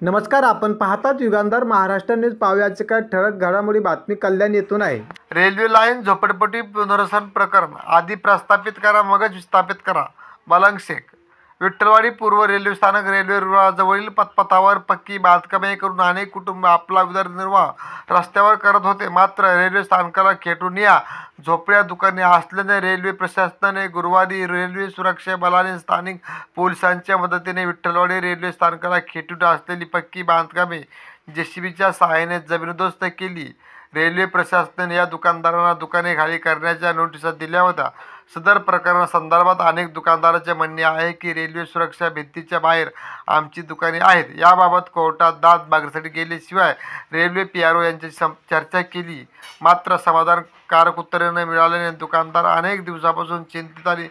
नमस्कार, आपण पाहतात युगांधार महाराष्ट्र न्यूज. पाहुयाचे काय ठळक घडामोडी. बातमी कल्याण येथून आहे. रेल्वे लाईन झोपडपट्टी पुनर्वसन प्रकरण आधी प्रस्थापित करा, मगच विस्थापित करा. मलंग शेख. विठ्ठलवाडी पूर्व रेल्वे स्थानक रेल्वे रुळाजवळील पथपथावर पक्की बांधकामे करून अनेक कुटुंब आपला उदरनिर्वाह रस्त्यावर करत होते. मात्र रेल्वे स्थानकाला खेटून या झोपड्या दुकाने असल्याने रेल्वे प्रशासनाने गुरुवारी रेल्वे सुरक्षा बलाने स्थानिक पोलिसांच्या मदतीने विठ्ठलवाडी रेल्वे स्थानकाला खेटून असलेली पक्की बांधकामे जेसीबीच्या सहाय्याने जमीनदोस्त केली. रेल्वे प्रशासनाने या दुकानदारांना दुकाने खाली करण्याच्या नोटिसा दिल्या होत्या. सदर प्रकरणासंदर्भात अनेक दुकानदारांचे म्हणणे आहे की रेल्वे सुरक्षा भिंतीच्या बाहेर आमची दुकाने आहेत. याबाबत कोर्टात दाद मागण्यासाठी गेल्याशिवाय रेल्वे PRO यांच्याशी चर्चा केली, मात्र समाधानकारक उत्तरे न मिळाल्याने दुकानदार अनेक दिवसापासून चिंतित आणि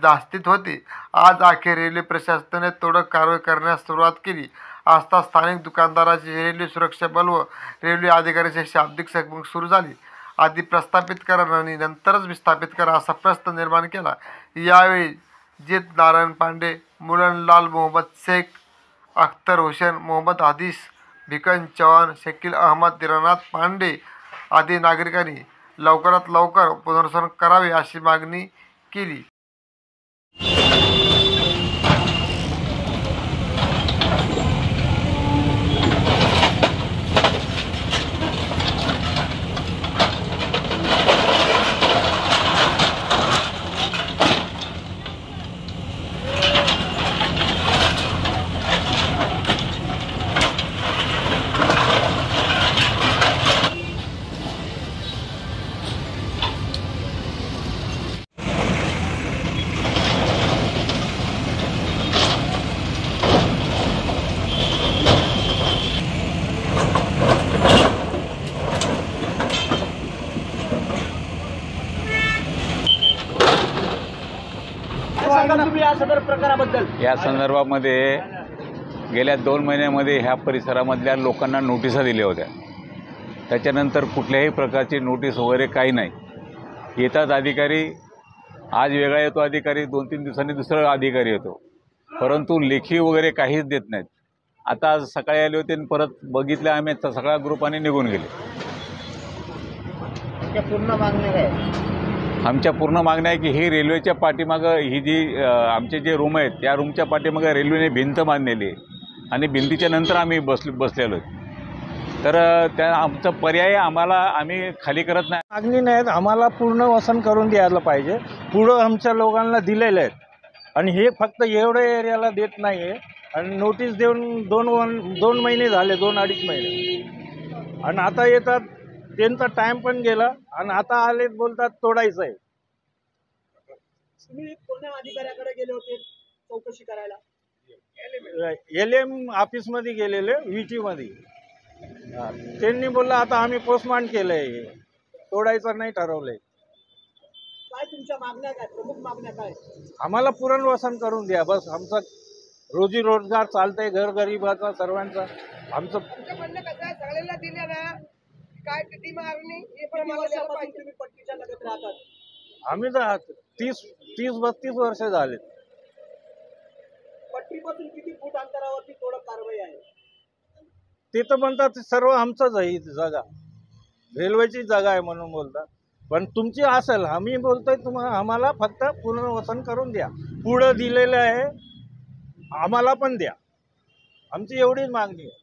धास्तीत होते. आज अखेर रेल्वे प्रशासनाने तोडक कारवाई करण्यास सुरुवात केली असता स्थानिक दुकानदारांची रेल्वे सुरक्षा बल व रेल्वे अधिकाऱ्यांशी शाब्दिक चकमक सुरू झाली. आधी प्रस्थापित करा आणि नंतरच विस्थापित करा असा प्रश्न निर्माण केला. यावेळी जित नारायण पांडे, मुलनलाल मोहम्मद शेख, अख्तर हुसेन, मोहम्मद हदीस, भिकन चव्हाण, शकील अहमद, दिनानाथ पांडे आदी नागरिकांनी लवकरात लवकर पुनर्वसन करावे अशी मागणी केली. या संदर्भामध्ये गेल्या 2 महिन्यामध्ये ह्या परिसरामधल्या लोकांना नोटिसा दिल्या होत्या. त्याच्यानंतर कुठल्याही प्रकारची नोटीस वगैरे काही नाही. येतात अधिकारी, आज वेगळा येतो अधिकारी, 2-3 दिवसांनी दुसरा अधिकारी येतो, परंतु लेखी वगैरे काहीच देत नाहीत. आता आज सकाळी आले होते आणि परत बघितलं आम्ही, तर सगळ्या ग्रुपाने निघून गेले. पूर्ण मागणी आहे. आमच्या पूर्ण मागण्या आहे की ही रेल्वेच्या पाठीमागं ही जी आमचे जे रूम आहेत त्या रूमच्या पाठीमागं रेल्वेने भिंत बांधलेली आहे आणि भिंतीच्या नंतर आम्ही बसलेलो आहे. तर त्या आमचा पर्याय आम्ही खाली करत नाही. मागणी नाहीत, आम्हाला पूर्ण वसन करून द्यायला पाहिजे. पुढं आमच्या लोकांना दिलेले आहेत आणि हे फक्त एवढ्या एरियाला देत नाही आहे. आणि नोटीस देऊन 2 महिने झाले, 2-2.5 महिने, आणि आता येतात. त्यांचा टाइम पण गेला आणि आता आले बोलतात तोडायचं आहे. तुम्ही कोणत्या अधिकाऱ्याकडे गेले होते चौकशी करायला? LM ऑफिसमध्ये गेलेले, VT मध्ये. त्यांनी बोललं आता आम्ही पोस्टमार्टम केलंय, तोडायचं नाही ठरवलंय. काय तुमच्या मागण्या, काय प्रमुख मागण्या काय? आम्हाला पुनर्वसन करून द्या, बस. आमचा रोजी रोजगार चालतंय, गरीबाचा सर्वांचा. आमचं म्हणणं कसं आहे, सगळ्यांना दिले ना काय किती मागणी हे पण मला तुम्ही पट्टीच्या लगत राहतात. आम्ही तर 30-32 वर्ष झाले. पट्टीपासून किती फूट अंतरावरती तोडक कारवाई आहे? ते तर म्हणतात सर्व आमचंच आहे, ही जागा रेल्वेची जागा आहे म्हणून बोलतात. पण तुमची असेल, आम्ही बोलतोय आम्हाला फक्त पुनर्वसन करून द्या. पुढं दिलेलं आहे, आम्हाला पण द्या. आमची एवढीच मागणी आहे.